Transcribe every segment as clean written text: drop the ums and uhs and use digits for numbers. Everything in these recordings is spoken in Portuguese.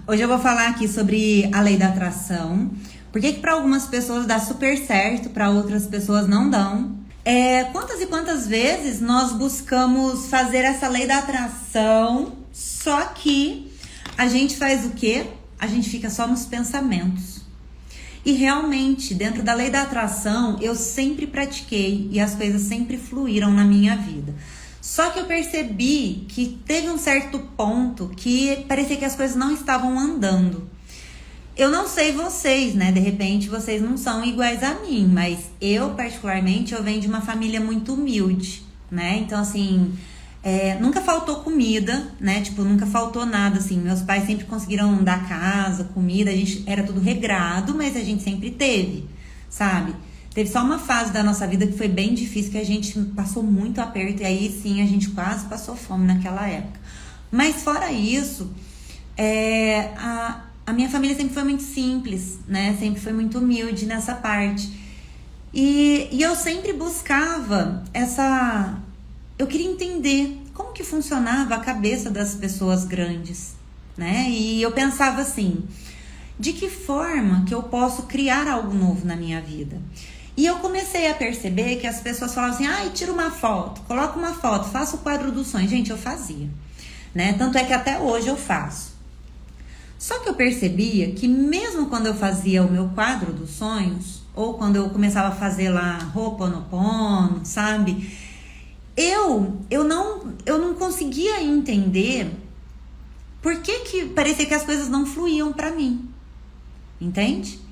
Hoje eu vou falar aqui sobre a lei da atração. Por que para algumas pessoas dá super certo, para outras pessoas não dão? Quantas e quantas vezes nós buscamos fazer essa lei da atração, só que a gente faz o quê? A gente fica só nos pensamentos. E realmente, dentro da lei da atração, eu sempre pratiquei e as coisas sempre fluíram na minha vida. Só que eu percebi que teve um certo ponto que parecia que as coisas não estavam andando. Eu não sei vocês, né? De repente vocês não são iguais a mim, mas eu particularmente, eu venho de uma família muito humilde, né? Então assim, nunca faltou comida, né? Tipo, nunca faltou nada, assim. Meus pais sempre conseguiram dar casa, comida, a gente era tudo regrado, mas a gente sempre teve, sabe? Teve só uma fase da nossa vida que foi bem difícil, que a gente passou muito aperto, e aí sim a gente quase passou fome naquela época. Mas fora isso, a minha família sempre foi muito simples, né? Sempre foi muito humilde nessa parte. E eu sempre buscava eu queria entender como que funcionava a cabeça das pessoas grandes, né? E eu pensava assim, de que forma que eu posso criar algo novo na minha vida? E eu comecei a perceber que as pessoas falavam assim, tira uma foto, coloca uma foto, faça o quadro dos sonhos. Gente, eu fazia, né? Tanto é que até hoje eu faço. Só que eu percebia que mesmo quando eu fazia o meu quadro dos sonhos, ou quando eu começava a fazer lá Ho'oponopono, sabe? Eu não conseguia entender por que parecia que as coisas não fluíam pra mim. Entende?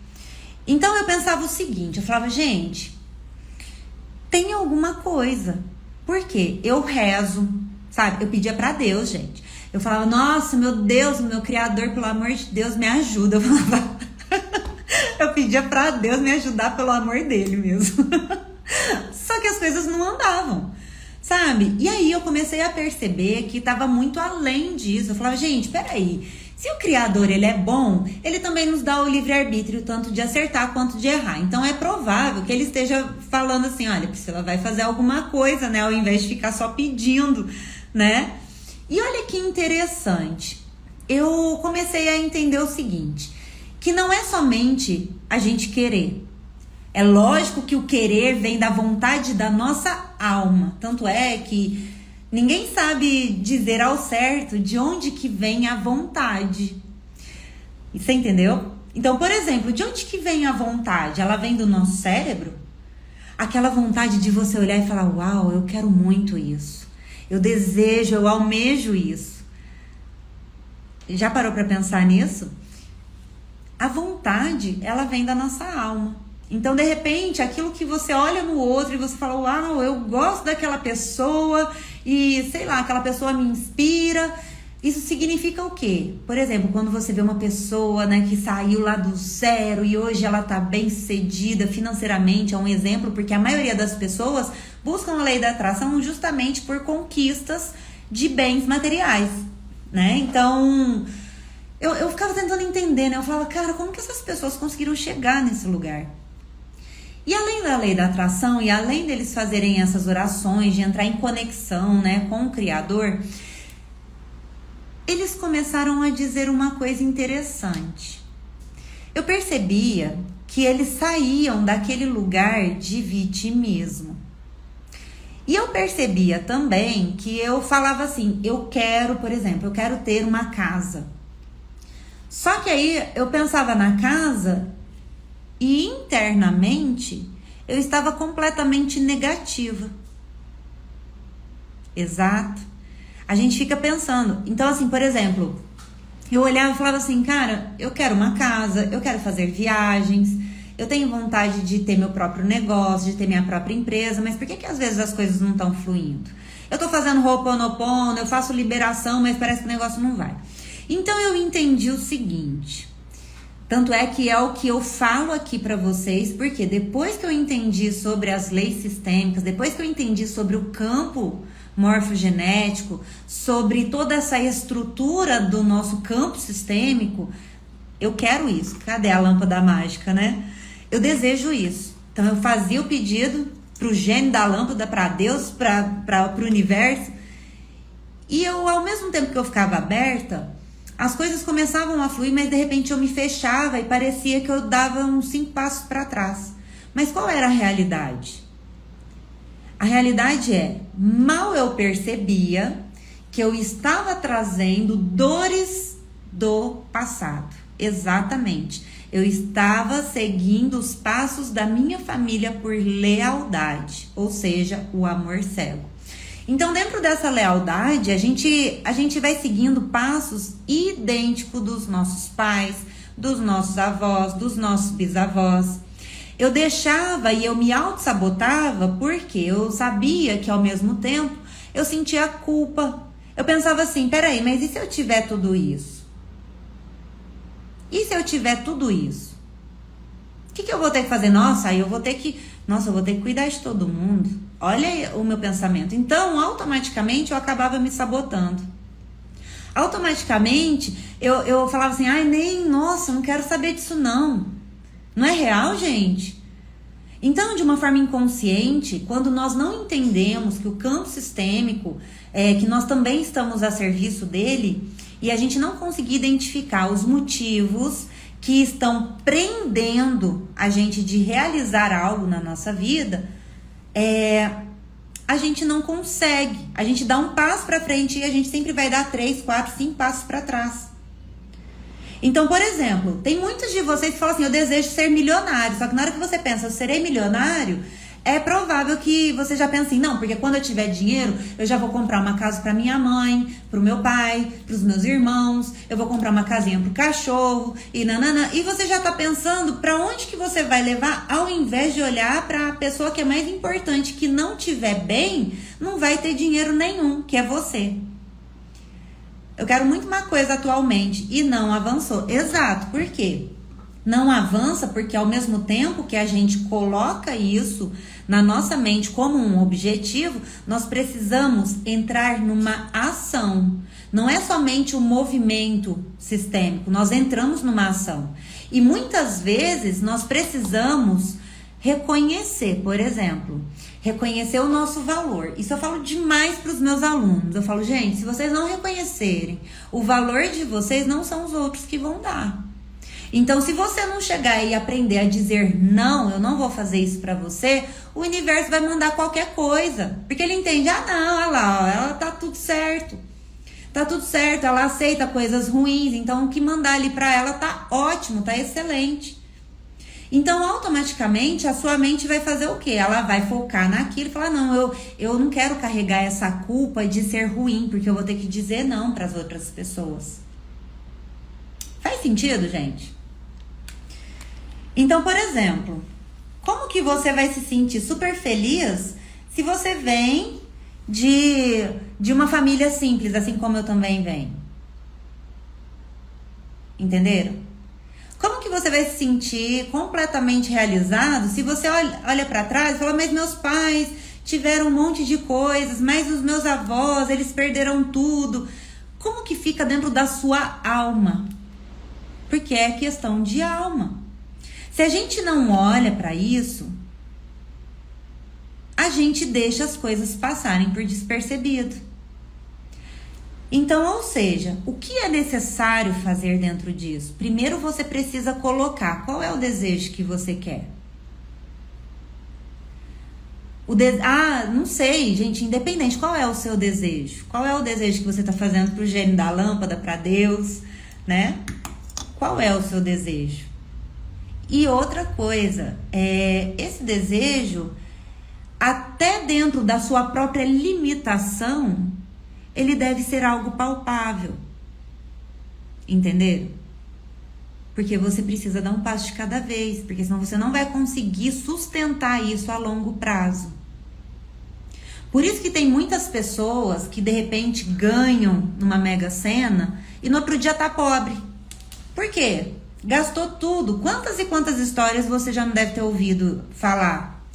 Então eu pensava o seguinte, eu falava, gente, tem alguma coisa. Por quê? Eu rezo, sabe? Eu pedia pra Deus, gente. Eu falava, nossa, meu Deus, meu Criador, pelo amor de Deus, me ajuda. Eu falava, eu pedia pra Deus me ajudar pelo amor dele mesmo. Só que as coisas não andavam, sabe? E aí eu comecei a perceber que tava muito além disso. Eu falava, gente, peraí, se o Criador, ele é bom, ele também nos dá o livre-arbítrio, tanto de acertar quanto de errar. Então é provável que ele esteja falando assim, olha, Priscila, vai fazer alguma coisa, né? Ao invés de ficar só pedindo, né? E olha que interessante, eu comecei a entender o seguinte, que não é somente a gente querer. É lógico que o querer vem da vontade da nossa alma. Tanto é que ninguém sabe dizer ao certo de onde que vem a vontade. Você entendeu? Então, por exemplo, de onde que vem a vontade? Ela vem do nosso cérebro? Aquela vontade de você olhar e falar, uau, eu quero muito isso. Eu desejo, eu almejo isso. Já parou para pensar nisso? A vontade, ela vem da nossa alma. Então, de repente, aquilo que você olha no outro e você fala, uau, eu gosto daquela pessoa e, sei lá, aquela pessoa me inspira. Isso significa o quê? Por exemplo, quando você vê uma pessoa, né, que saiu lá do zero e hoje ela tá bem sucedida financeiramente, é um exemplo, porque a maioria das pessoas buscam a lei da atração justamente por conquistas de bens materiais, né? Então, eu ficava tentando entender, né? Eu falava, cara, como que essas pessoas conseguiram chegar nesse lugar? E além da lei da atração e além deles fazerem essas orações, de entrar em conexão, né, com o Criador, eles começaram a dizer uma coisa interessante. Eu percebia que eles saíam daquele lugar de vitimismo. E eu percebia também que eu falava assim, eu quero, por exemplo, eu quero ter uma casa. Só que aí eu pensava na casa e internamente eu estava completamente negativa. Exato. A gente fica pensando. Então, assim, por exemplo, eu olhava e falava assim, cara, eu quero uma casa, eu quero fazer viagens, eu tenho vontade de ter meu próprio negócio, de ter minha própria empresa, mas por que às vezes as coisas não estão fluindo? Eu tô fazendo Ho'oponopono, eu faço liberação, mas parece que o negócio não vai. Então eu entendi o seguinte, tanto é que é o que eu falo aqui pra vocês, porque depois que eu entendi sobre as leis sistêmicas, depois que eu entendi sobre o campo morfogenético, sobre toda essa estrutura do nosso campo sistêmico, eu quero isso. Cadê a lâmpada mágica, né? Eu desejo isso. Então eu fazia o pedido pro gênio da lâmpada, para Deus, para o universo, e eu, ao mesmo tempo que eu ficava aberta, as coisas começavam a fluir, mas de repente eu me fechava e parecia que eu dava uns 5 passos para trás. Mas qual era a realidade? A realidade é, mal eu percebia que eu estava trazendo dores do passado. Exatamente. Eu estava seguindo os passos da minha família por lealdade, ou seja, o amor cego. Então, dentro dessa lealdade, a gente vai seguindo passos idênticos dos nossos pais, dos nossos avós, dos nossos bisavós. Eu deixava e eu me auto-sabotava porque eu sabia que, ao mesmo tempo, eu sentia culpa. Eu pensava assim, peraí, mas e se eu tiver tudo isso? E se eu tiver tudo isso? O que eu vou ter que fazer? Nossa, aí eu vou ter que cuidar de todo mundo. Olha o meu pensamento. Então, automaticamente, eu acabava me sabotando. Automaticamente, eu falava assim, nossa, não quero saber disso não. Não é real, gente? Então, de uma forma inconsciente, quando nós não entendemos que o campo sistêmico, que nós também estamos a serviço dele, e a gente não conseguir identificar os motivos que estão prendendo a gente de realizar algo na nossa vida, a gente não consegue. A gente dá um passo para frente e a gente sempre vai dar 3, 4, 5 passos para trás. Então, por exemplo, tem muitos de vocês que falam assim, eu desejo ser milionário. Só que na hora que você pensa, eu serei milionário, é provável que você já pense assim, não, porque quando eu tiver dinheiro, eu já vou comprar uma casa para minha mãe, para o meu pai, para os meus irmãos, eu vou comprar uma casinha para o cachorro, e nanana. E você já tá pensando para onde que você vai levar, ao invés de olhar para a pessoa que é mais importante, que não tiver bem, não vai ter dinheiro nenhum, que é você. Eu quero muito uma coisa atualmente e não avançou. Exato, por quê? Não avança porque ao mesmo tempo que a gente coloca isso na nossa mente como um objetivo, nós precisamos entrar numa ação. Não é somente um movimento sistêmico, nós entramos numa ação. E muitas vezes nós precisamos reconhecer, por exemplo, reconhecer o nosso valor. Isso eu falo demais para os meus alunos. Eu falo, gente, se vocês não reconhecerem o valor de vocês, não são os outros que vão dar. Então, se você não chegar e aprender a dizer não, eu não vou fazer isso pra você, o universo vai mandar qualquer coisa. Porque ele entende, não, olha lá, ó, ela tá tudo certo. Tá tudo certo, ela aceita coisas ruins, então o que mandar ali pra ela tá ótimo, tá excelente. Então, automaticamente, a sua mente vai fazer o quê? Ela vai focar naquilo e falar, não, eu não quero carregar essa culpa de ser ruim, porque eu vou ter que dizer não pras outras pessoas. Faz sentido, gente? Então, por exemplo, como que você vai se sentir super feliz se você vem de uma família simples, assim como eu também venho? Entenderam? Como que você vai se sentir completamente realizado se você olha para trás e fala, mas meus pais tiveram um monte de coisas, mas os meus avós, eles perderam tudo. Como que fica dentro da sua alma? Porque é questão de alma. Se a gente não olha para isso, a gente deixa as coisas passarem por despercebido. Então, ou seja, o que é necessário fazer dentro disso? Primeiro você precisa colocar qual é o desejo que você quer. Não sei, gente, independente, qual é o seu desejo? Qual é o desejo que você está fazendo para o gênio da lâmpada, para Deus, né? Qual é o seu desejo? E outra coisa, esse desejo, até dentro da sua própria limitação, ele deve ser algo palpável. Entenderam? Porque você precisa dar um passo de cada vez, porque senão você não vai conseguir sustentar isso a longo prazo. Por isso que tem muitas pessoas que de repente ganham numa Mega Sena e no outro dia tá pobre. Por quê? Gastou tudo. Quantas e quantas histórias você já não deve ter ouvido falar?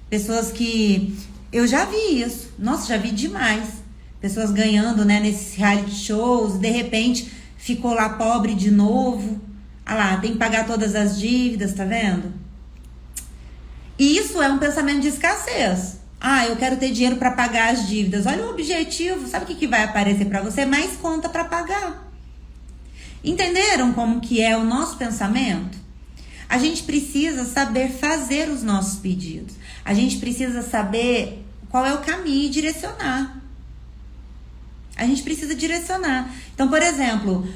Pessoas que... Eu já vi isso. Nossa, já vi demais. Pessoas ganhando, né, nesses reality shows. De repente, ficou lá pobre de novo. Ah lá, tem que pagar todas as dívidas, tá vendo? E isso é um pensamento de escassez. Eu quero ter dinheiro para pagar as dívidas. Olha o objetivo. Sabe o que vai aparecer para você? Mais conta para pagar. Entenderam como que é o nosso pensamento? A gente precisa saber fazer os nossos pedidos. A gente precisa saber qual é o caminho e direcionar. A gente precisa direcionar. Então, por exemplo,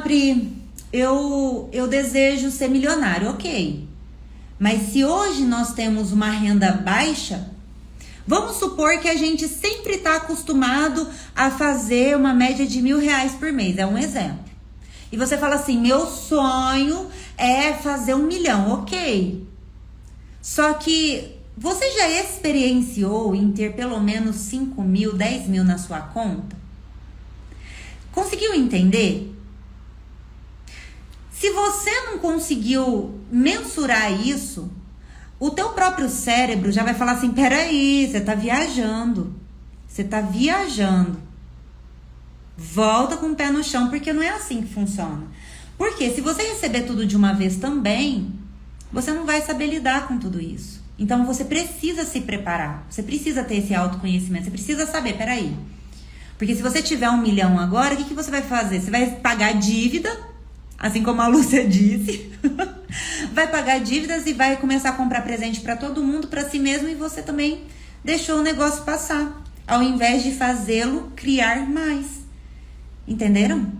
Pri, eu desejo ser milionário, ok. Mas se hoje nós temos uma renda baixa, vamos supor que a gente sempre está acostumado a fazer uma média de R$1.000 por mês, é um exemplo. E você fala assim, meu sonho é fazer 1 milhão, ok. Só que você já experienciou em ter pelo menos 5 mil, 10 mil na sua conta? Conseguiu entender? Se você não conseguiu mensurar isso, o teu próprio cérebro já vai falar assim, peraí, você tá viajando. Você tá viajando. Volta com o pé no chão, porque não é assim que funciona. Porque se você receber tudo de uma vez também, você não vai saber lidar com tudo isso. Então você precisa se preparar. Você precisa ter esse autoconhecimento. Você precisa saber, peraí. Porque se você tiver 1 milhão agora, o que você vai fazer? Você vai pagar dívida, assim como a Lúcia disse. Vai pagar dívidas e vai começar a comprar presente para todo mundo, para si mesmo, e você também deixou o negócio passar, ao invés de fazê-lo criar mais. Entenderam?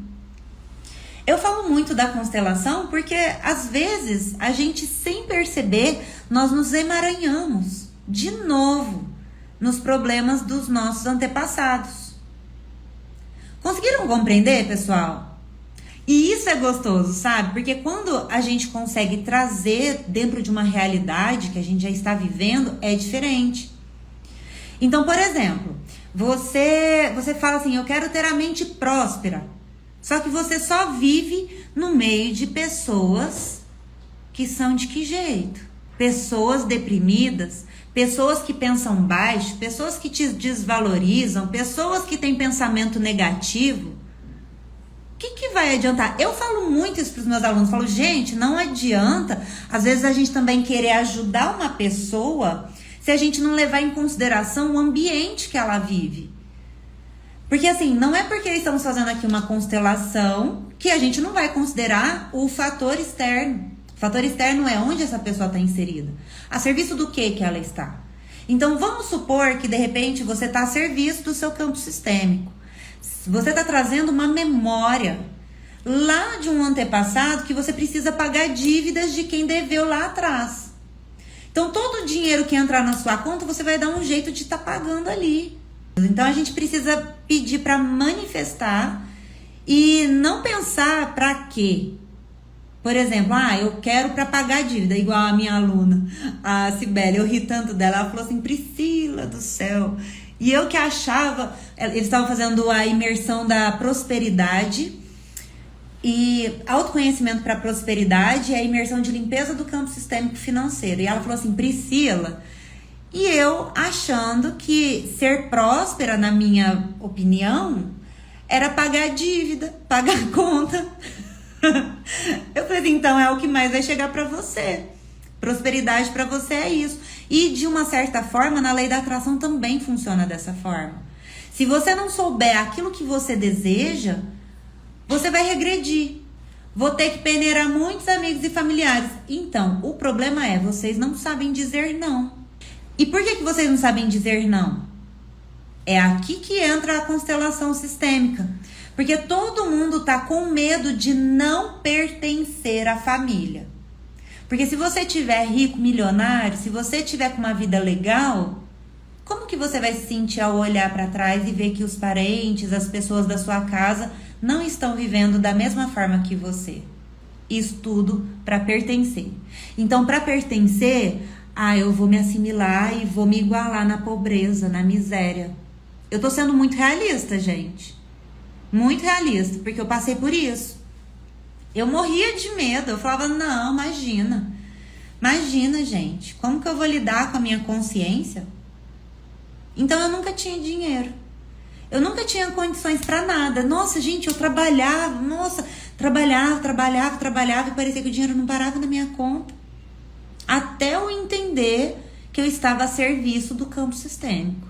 Eu falo muito da constelação porque às vezes a gente, sem perceber, nós nos emaranhamos de novo nos problemas dos nossos antepassados. Conseguiram compreender, pessoal? E isso é gostoso, sabe? Porque quando a gente consegue trazer dentro de uma realidade que a gente já está vivendo, é diferente. Então, por exemplo, você fala assim, eu quero ter a mente próspera. Só que você só vive no meio de pessoas que são de que jeito? Pessoas deprimidas, pessoas que pensam baixo, pessoas que te desvalorizam, pessoas que têm pensamento negativo. O que vai adiantar? Eu falo muito isso para os meus alunos. Falo, gente, não adianta. Às vezes a gente também querer ajudar uma pessoa se a gente não levar em consideração o ambiente que ela vive. Porque assim, não é porque estamos fazendo aqui uma constelação que a gente não vai considerar o fator externo. O fator externo é onde essa pessoa está inserida. A serviço do que ela está. Então vamos supor que de repente você está a serviço do seu campo sistêmico. Você está trazendo uma memória lá de um antepassado que você precisa pagar dívidas de quem deveu lá atrás. Então todo o dinheiro que entrar na sua conta você vai dar um jeito de estar pagando ali. Então a gente precisa pedir para manifestar e não pensar para quê. Por exemplo, eu quero para pagar a dívida, igual a minha aluna, a Cibele. Eu ri tanto dela, ela falou assim, Priscila do céu. E eu que achava, eles estavam fazendo a imersão da prosperidade e autoconhecimento para prosperidade e a imersão de limpeza do campo sistêmico financeiro. E ela falou assim, Priscila, e eu achando que ser próspera, na minha opinião, era pagar dívida, pagar conta. Eu falei assim, então é o que mais vai chegar para você. Prosperidade para você é isso. E de uma certa forma, na lei da atração também funciona dessa forma. Se você não souber aquilo que você deseja, você vai regredir. Vou ter que peneirar muitos amigos e familiares. Então, o problema é, vocês não sabem dizer não. E por que vocês não sabem dizer não? É aqui que entra a constelação sistêmica. Porque todo mundo tá com medo de não pertencer à família. Porque se você tiver rico, milionário, se você tiver com uma vida legal, como que você vai se sentir ao olhar para trás e ver que os parentes, as pessoas da sua casa não estão vivendo da mesma forma que você? Isso tudo para pertencer. Então, para pertencer, eu vou me assimilar e vou me igualar na pobreza, na miséria. Eu tô sendo muito realista, gente. Muito realista, porque eu passei por isso. Eu morria de medo, eu falava, não, imagina, gente, como que eu vou lidar com a minha consciência? Então eu nunca tinha dinheiro, eu nunca tinha condições para nada. Nossa, gente, eu trabalhava, trabalhava e parecia que o dinheiro não parava na minha conta. Até eu entender que eu estava a serviço do campo sistêmico.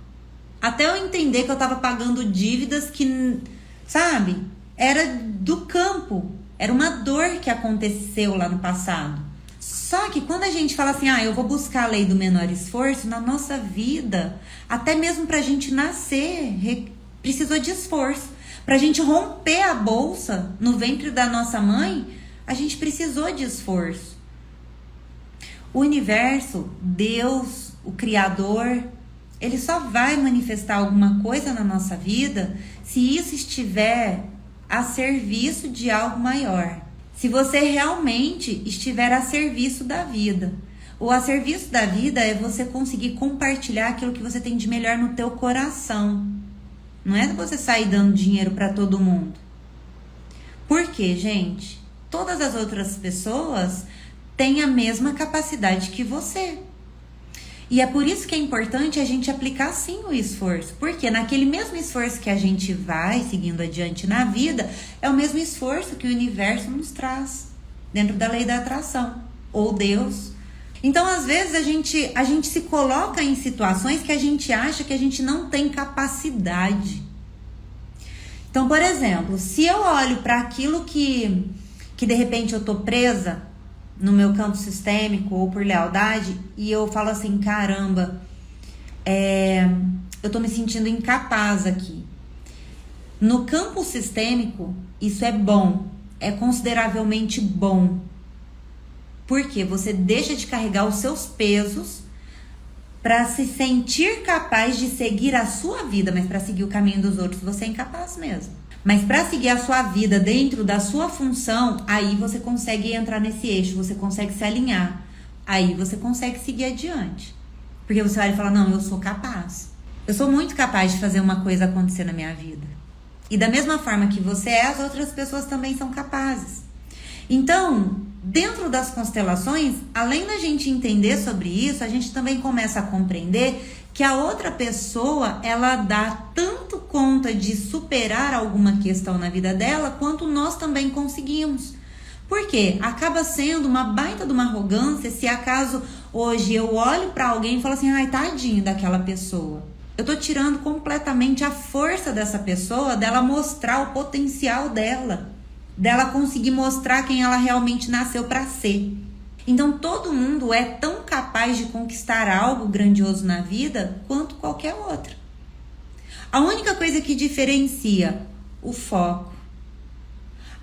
Até eu entender que eu estava pagando dívidas que, sabe, era do campo. Era uma dor que aconteceu lá no passado. Só que quando a gente fala assim, eu vou buscar a lei do menor esforço, na nossa vida, até mesmo pra gente nascer, precisou de esforço. Pra gente romper a bolsa no ventre da nossa mãe, a gente precisou de esforço. O universo, Deus, o Criador, ele só vai manifestar alguma coisa na nossa vida se isso estiver a serviço de algo maior. Se você realmente estiver a serviço da vida. O a serviço da vida é você conseguir compartilhar aquilo que você tem de melhor no teu coração. Não é você sair dando dinheiro para todo mundo. Por quê, gente? Todas as outras pessoas têm a mesma capacidade que você. E é por isso que é importante a gente aplicar sim o esforço. Porque naquele mesmo esforço que a gente vai seguindo adiante na vida, é o mesmo esforço que o universo nos traz. Dentro da lei da atração. Ou Deus. Então, às vezes, a gente se coloca em situações que a gente acha que a gente não tem capacidade. Então, por exemplo, se eu olho para aquilo que de repente eu tô presa no meu campo sistêmico ou por lealdade, e eu falo assim, caramba, eu tô me sentindo incapaz aqui. No campo sistêmico, isso é bom, é consideravelmente bom. Porque você deixa de carregar os seus pesos para se sentir capaz de seguir a sua vida, mas para seguir o caminho dos outros você é incapaz mesmo. Mas para seguir a sua vida dentro da sua função, aí você consegue entrar nesse eixo, você consegue se alinhar. Aí você consegue seguir adiante. Porque você olha e fala, não, eu sou capaz. Eu sou muito capaz de fazer uma coisa acontecer na minha vida. E da mesma forma que você é, as outras pessoas também são capazes. Então, dentro das constelações, além da gente entender sobre isso, a gente também começa a compreender que a outra pessoa, ela dá tanto conta de superar alguma questão na vida dela, quanto nós também conseguimos. Por quê? Acaba sendo uma baita de uma arrogância se acaso hoje eu olho para alguém e falo assim, ai, tadinho daquela pessoa. Eu tô tirando completamente a força dessa pessoa, dela mostrar o potencial dela conseguir mostrar quem ela realmente nasceu para ser. Então todo mundo é tão capaz de conquistar algo grandioso na vida quanto qualquer outra. A única coisa que diferencia o foco,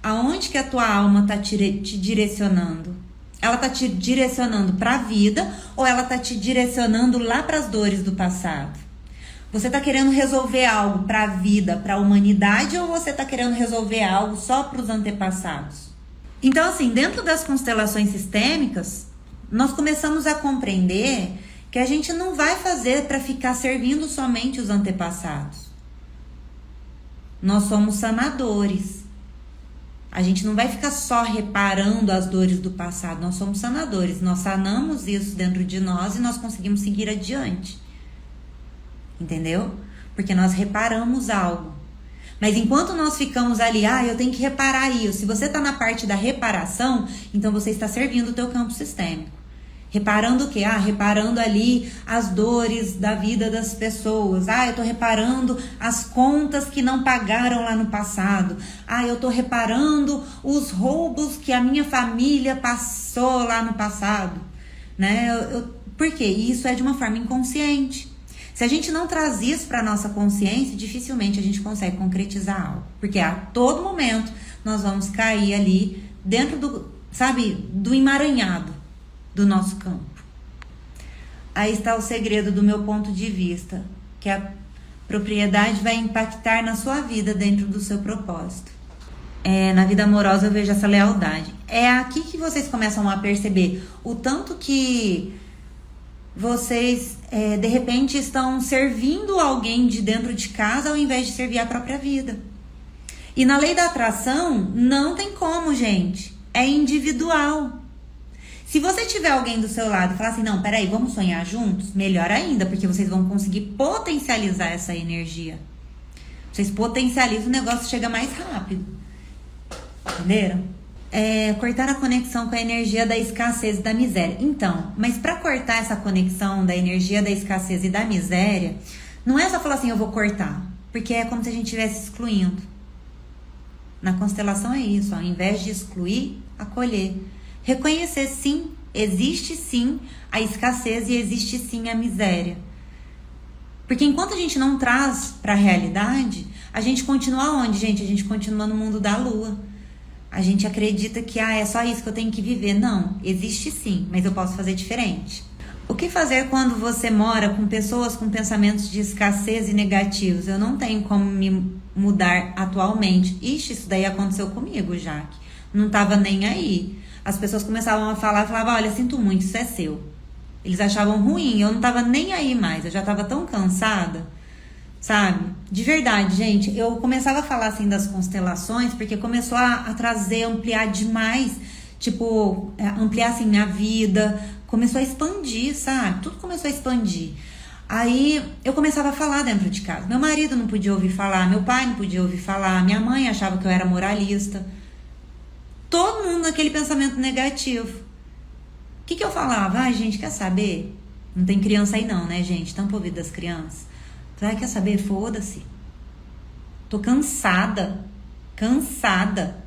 aonde que a tua alma está te direcionando? Ela está te direcionando para a vida ou ela está te direcionando lá para as dores do passado? Você está querendo resolver algo para a vida, para a humanidade, ou você está querendo resolver algo só para os antepassados? Então, assim, dentro das constelações sistêmicas, nós começamos a compreender que a gente não vai fazer para ficar servindo somente os antepassados. Nós somos sanadores. A gente não vai ficar só reparando as dores do passado, nós somos sanadores. Nós sanamos isso dentro de nós e nós conseguimos seguir adiante. Entendeu? Porque nós reparamos algo. Mas enquanto nós ficamos ali, eu tenho que reparar isso. Se você está na parte da reparação, então você está servindo o teu campo sistêmico. Reparando o quê? Reparando ali as dores da vida das pessoas. Eu estou reparando as contas que não pagaram lá no passado. Eu estou reparando os roubos que a minha família passou lá no passado. Né? Por quê? Isso é de uma forma inconsciente. Se a gente não traz isso para a nossa consciência, dificilmente a gente consegue concretizar algo. Porque a todo momento nós vamos cair ali dentro do emaranhado do nosso campo. Aí está o segredo do meu ponto de vista, que a propriedade vai impactar na sua vida dentro do seu propósito. Na vida amorosa eu vejo essa lealdade. É aqui que vocês começam a perceber o tanto que vocês, de repente, estão servindo alguém de dentro de casa ao invés de servir a própria vida. E na lei da atração, não tem como, gente. É individual. Se você tiver alguém do seu lado e falar assim, não, peraí, vamos sonhar juntos? Melhor ainda, porque vocês vão conseguir potencializar essa energia. Vocês potencializam, o negócio chega mais rápido. Entenderam? Cortar a conexão com a energia da escassez e da miséria. Então, mas para cortar essa conexão da energia da escassez e da miséria, não é só falar assim, eu vou cortar, porque é como se a gente estivesse excluindo. Na constelação é isso, ao invés de excluir, acolher. Reconhecer sim, existe sim a escassez e existe sim a miséria. Porque enquanto a gente não traz para a realidade, a gente continua onde, gente? A gente continua no mundo da lua. A gente acredita que é só isso que eu tenho que viver. Não, existe sim, mas eu posso fazer diferente. O que fazer quando você mora com pessoas com pensamentos de escassez e negativos? Eu não tenho como me mudar atualmente. Ixi, isso daí aconteceu comigo, Jaque. Não tava nem aí. As pessoas começavam a falar, falavam, olha, sinto muito, isso é seu. Eles achavam ruim, eu não tava nem aí mais. Eu já tava tão cansada, sabe? De verdade, gente, eu começava a falar assim das constelações, porque começou a trazer, ampliar demais, tipo, ampliar assim minha vida, começou a expandir, sabe? Tudo começou a expandir. Aí eu começava a falar dentro de casa. Meu marido não podia ouvir falar, meu pai não podia ouvir falar, minha mãe achava que eu era moralista. Todo mundo naquele pensamento negativo. O que eu falava? Ai, gente, quer saber? Não tem criança aí não, né, gente? Tampa o ouvido das crianças. Ai, quer saber? Foda-se. Tô cansada. Cansada.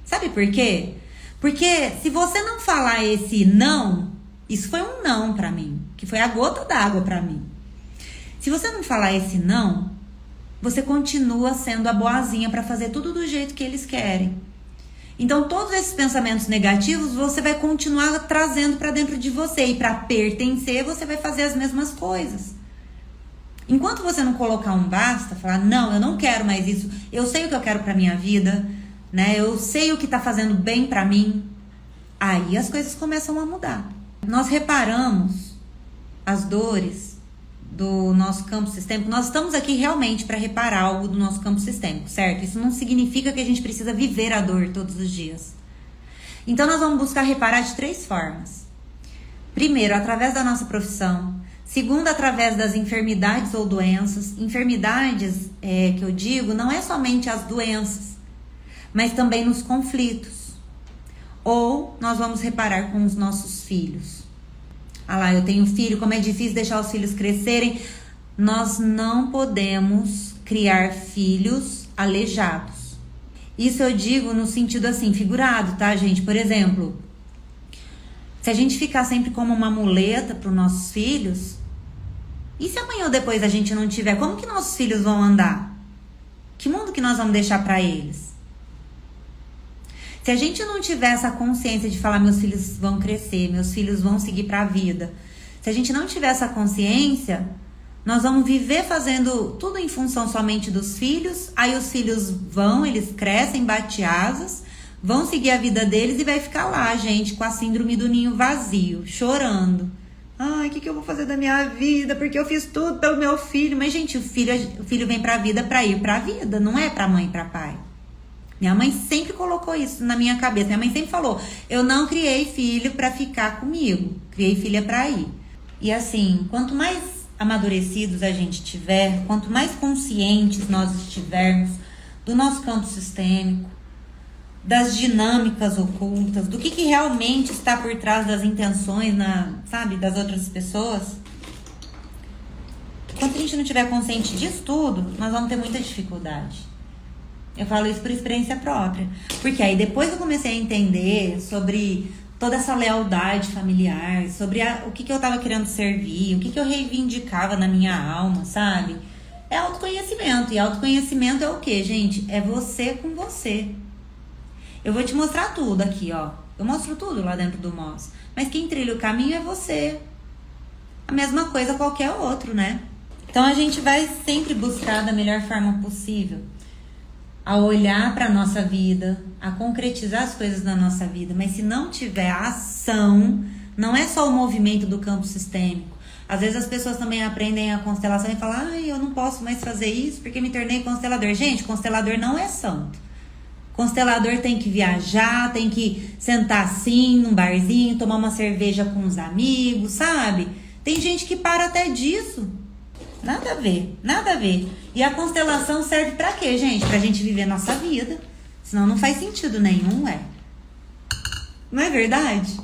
Sabe por quê? Porque se você não falar esse não, isso foi um não pra mim, que foi a gota d'água pra mim. Se você não falar esse não, você continua sendo a boazinha pra fazer tudo do jeito que eles querem. Então, todos esses pensamentos negativos você vai continuar trazendo pra dentro de você. E pra pertencer, você vai fazer as mesmas coisas. Enquanto você não colocar um basta, falar, não, eu não quero mais isso, eu sei o que eu quero pra minha vida, né? Eu sei o que tá fazendo bem pra mim, aí as coisas começam a mudar. Nós reparamos as dores do nosso campo sistêmico. Nós estamos aqui realmente para reparar algo do nosso campo sistêmico, certo? Isso não significa que a gente precisa viver a dor todos os dias. Então nós vamos buscar reparar de 3 formas. Primeiro, através da nossa profissão. Segundo, através das enfermidades ou doenças. Enfermidades, que eu digo, não é somente as doenças, mas também nos conflitos. Ou nós vamos reparar com os nossos filhos. Ah lá, eu tenho filho, como é difícil deixar os filhos crescerem. Nós não podemos criar filhos aleijados. Isso eu digo no sentido assim, figurado, tá, gente? Por exemplo, se a gente ficar sempre como uma muleta para os nossos filhos, e se amanhã ou depois a gente não tiver, como que nossos filhos vão andar? Que mundo que nós vamos deixar para eles? Se a gente não tiver essa consciência de falar, meus filhos vão crescer, meus filhos vão seguir para a vida. Se a gente não tiver essa consciência, nós vamos viver fazendo tudo em função somente dos filhos. Aí os filhos vão, eles crescem, batem asas, vão seguir a vida deles e vai ficar lá, gente, com a síndrome do ninho vazio, chorando. Ai, o que eu vou fazer da minha vida? Porque eu fiz tudo pelo meu filho. Mas, gente, o filho vem para a vida para ir para a vida, não é para mãe e para pai. Minha mãe sempre colocou isso na minha cabeça. Minha mãe sempre falou, eu não criei filho pra ficar comigo. Criei filha pra ir. E assim, quanto mais amadurecidos a gente tiver, quanto mais conscientes nós estivermos do nosso campo sistêmico, das dinâmicas ocultas, do que realmente está por trás das intenções, sabe, das outras pessoas. Enquanto a gente não tiver consciente disso tudo, nós vamos ter muita dificuldade. Eu falo isso por experiência própria. Porque aí depois eu comecei a entender sobre toda essa lealdade familiar, sobre o que eu tava querendo servir, o que eu reivindicava na minha alma, sabe? É autoconhecimento. E autoconhecimento é o quê, gente? É você com você. Eu vou te mostrar tudo aqui, ó. Eu mostro tudo lá dentro do Moz. Mas quem trilha o caminho é você. A mesma coisa qualquer outro, né? Então a gente vai sempre buscar da melhor forma possível a olhar para a nossa vida, a concretizar as coisas na nossa vida. Mas se não tiver ação, não é só o movimento do campo sistêmico. Às vezes as pessoas também aprendem a constelação e falam, ai, eu não posso mais fazer isso porque me tornei constelador. Gente, constelador não é santo. Constelador tem que viajar, tem que sentar assim num barzinho, tomar uma cerveja com os amigos, sabe? Tem gente que para até disso. Nada a ver, nada a ver. E a constelação serve pra quê, gente? Pra gente viver nossa vida. Senão não faz sentido nenhum, Não é verdade?